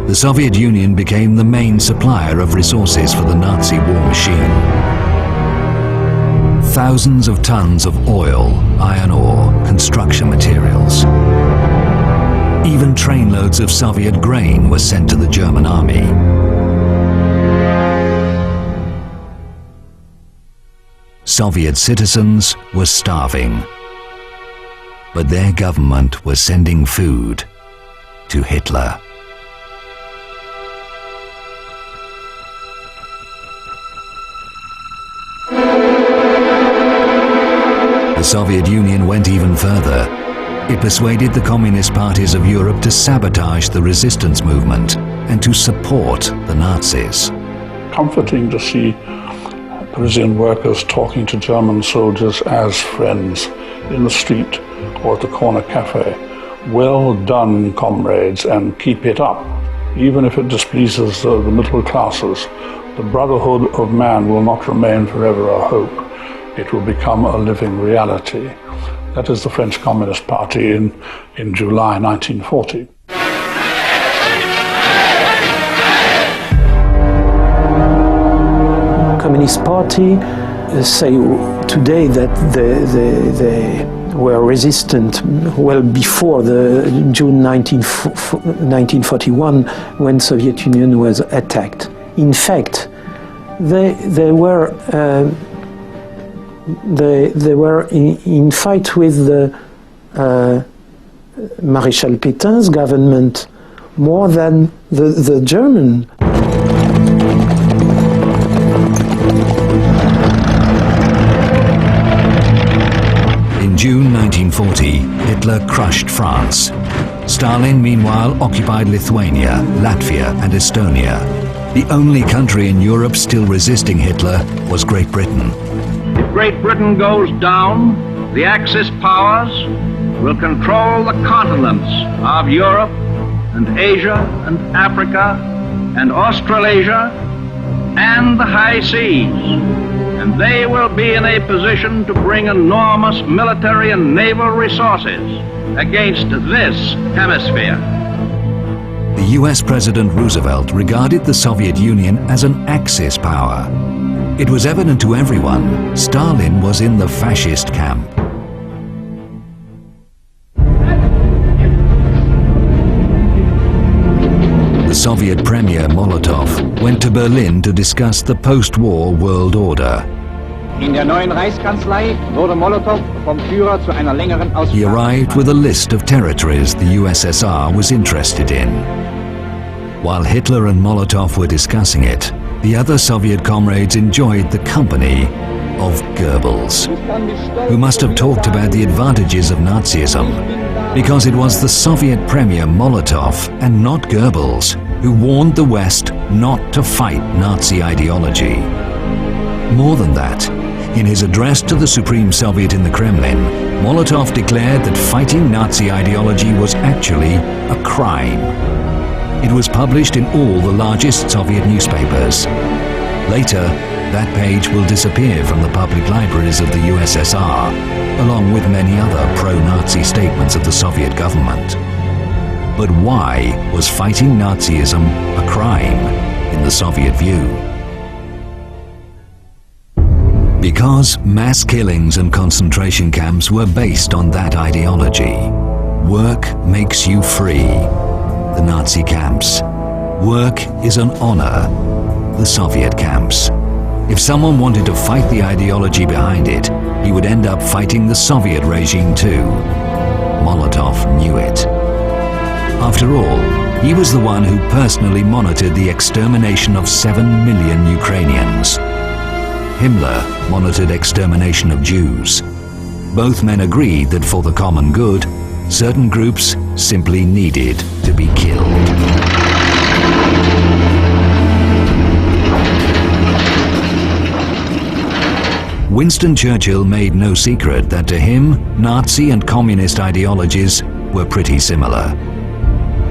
the Soviet Union became the main supplier of resources for the Nazi war machine. Thousands of tons of oil, iron ore, construction materials. Even trainloads of Soviet grain were sent to the German army. Soviet citizens were starving, but their government was sending food to Hitler. The Soviet Union went even further. It persuaded the communist parties of Europe to sabotage the resistance movement and to support the Nazis. Comforting to see Parisian workers talking to German soldiers as friends in the street or at the corner cafe. Well done, comrades, and keep it up, even if it displeases the middle classes. The brotherhood of man will not remain forever a hope. It will become a living reality. That is the French Communist Party in July 1940. Communist Party say today that they were resistant well before the June 1941 when Soviet Union was attacked. In fact, they were in fight with the Maréchal Pétain's government more than the German. In June 1940, Hitler crushed France. Stalin, meanwhile, occupied Lithuania, Latvia, and Estonia. The only country in Europe still resisting Hitler was Great Britain. If Great Britain goes down, the Axis powers will control the continents of Europe and Asia and Africa and Australasia and the high seas. And they will be in a position to bring enormous military and naval resources against this hemisphere. The US President Roosevelt regarded the Soviet Union as an Axis power. It was evident to everyone Stalin was in the fascist camp. The Soviet Premier Molotov went to Berlin to discuss the post-war world order. In der neuen Reichskanzlei wurde Molotow vom Führer zu einer längeren Aussprache. He arrived with a list of territories the USSR was interested in. While Hitler and Molotov were discussing it, the other Soviet comrades enjoyed the company of Goebbels, who must have talked about the advantages of Nazism, because it was the Soviet Premier Molotov and not Goebbels who warned the West not to fight Nazi ideology. More than that, in his address to the Supreme Soviet in the Kremlin, Molotov declared that fighting Nazi ideology was actually a crime. It was published in all the largest Soviet newspapers. Later, that page will disappear from the public libraries of the USSR, along with many other pro-Nazi statements of the Soviet government. But why was fighting Nazism a crime in the Soviet view? Because mass killings and concentration camps were based on that ideology. Work makes you free. The Nazi camps. Work is an honor. The Soviet camps. If someone wanted to fight the ideology behind it, he would end up fighting the Soviet regime too. Molotov knew it. After all, he was the one who personally monitored the extermination of 7 million Ukrainians. Himmler monitored extermination of Jews. Both men agreed that for the common good, certain groups simply needed to be killed. Winston Churchill made no secret that to him, Nazi and communist ideologies were pretty similar.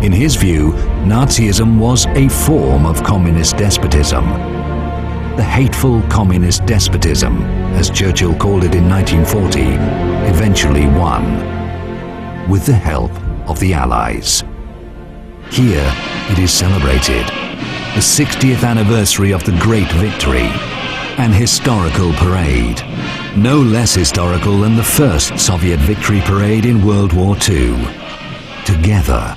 In his view, Nazism was a form of communist despotism. The hateful communist despotism, as Churchill called it in 1940, eventually won, with the help of the Allies. Here it is celebrated, the 60th anniversary of the Great Victory, an historical parade, no less historical than the first Soviet victory parade in World War II, together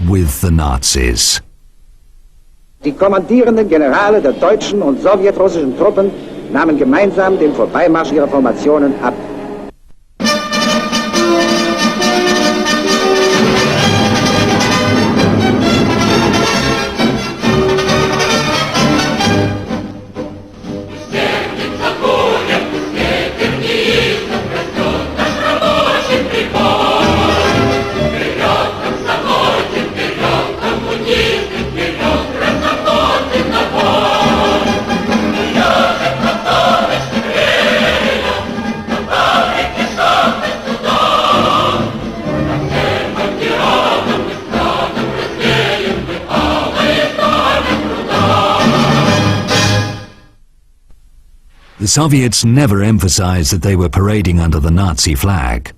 with the Nazis. Die kommandierenden Generale der deutschen und sowjetrussischen Truppen nahmen gemeinsam den Vorbeimarsch ihrer Formationen ab. The Soviets never emphasized that they were parading under the Nazi flag.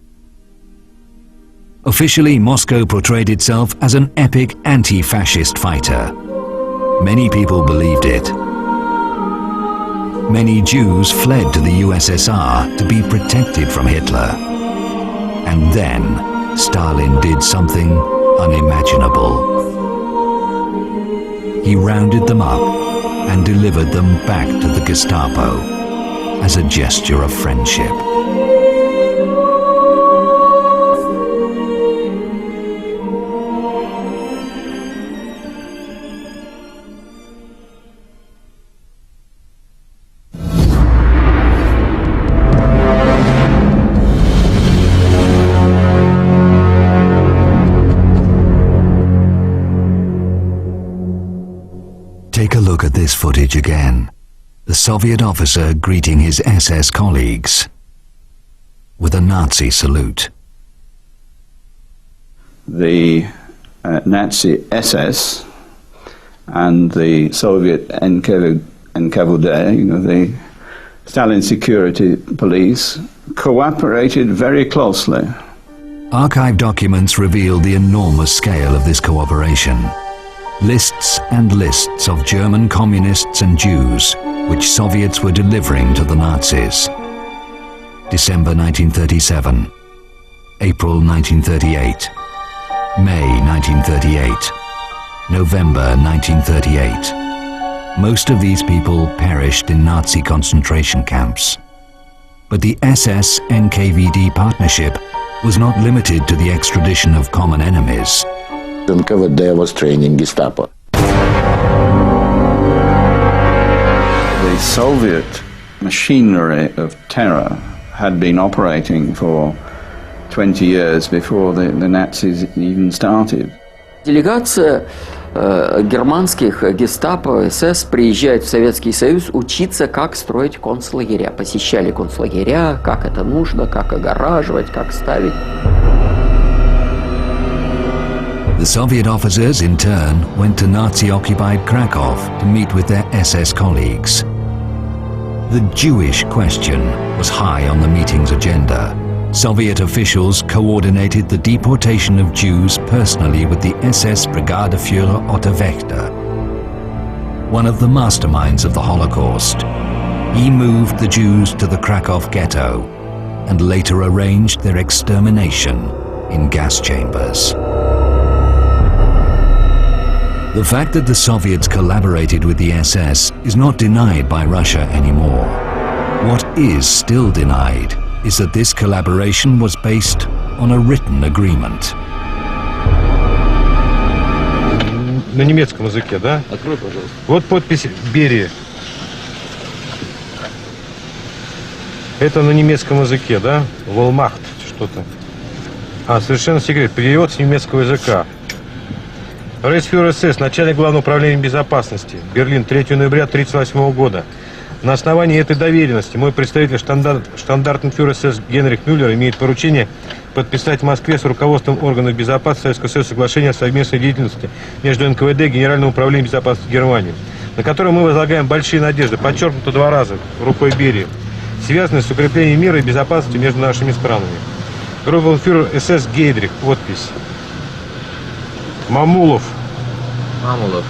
Officially, Moscow portrayed itself as an epic anti-fascist fighter. Many people believed it. Many Jews fled to the USSR to be protected from Hitler. And then Stalin did something unimaginable. He rounded them up and delivered them back to the Gestapo as a gesture of friendship. Take a look at this footage again. The Soviet officer greeting his SS colleagues with a Nazi salute. The Nazi SS and the Soviet NKVD, the Stalin security police, cooperated very closely. Archive documents reveal the enormous scale of this cooperation. Lists and lists of German communists and Jews which Soviets were delivering to the Nazis. December 1937, April 1938, May 1938, November 1938. Most of these people perished in Nazi concentration camps. But the SS-NKVD partnership was not limited to the extradition of common enemies. NKVD was training Gestapo. The Soviet machinery of terror had been operating for 20 years before the Nazis even started. Делегация германских гестапо, СС приезжает в Советский Союз учиться, как строить концлагеря. Посещали концлагеря, как это нужно, как огораживать, как ставить. The Soviet officers, in turn, went to Nazi-occupied Krakow to meet with their SS colleagues. The Jewish question was high on the meeting's agenda. Soviet officials coordinated the deportation of Jews personally with the SS Brigadeführer Otto Wächter, one of the masterminds of the Holocaust. He moved the Jews to the Krakow ghetto and later arranged their extermination in gas chambers. The fact that the Soviets collaborated with the SS is not denied by Russia anymore. What is still denied is that this collaboration was based on a written agreement. На немецком языке, да? Открой, пожалуйста. Вот подпись Берии. Это на немецком языке, да? Волмахт, что-то. Совершенно секрет. Перевод с немецкого языка. Рейхсфюрер СС, начальник Главного управления безопасности, Берлин, 3 ноября 1938 года. На основании этой доверенности мой представитель штандартенфюрер СС Генрих Мюллер имеет поручение подписать в Москве с руководством органов безопасности Советского Союза соглашение о совместной деятельности между НКВД и Генеральным управлением безопасности Германии, на которое мы возлагаем большие надежды, подчеркнуто 2 раза рукой Берии, связанные с укреплением мира и безопасности между нашими странами. Группенфюрер СС Гейдрих, подпись. Мамулов Мамулов.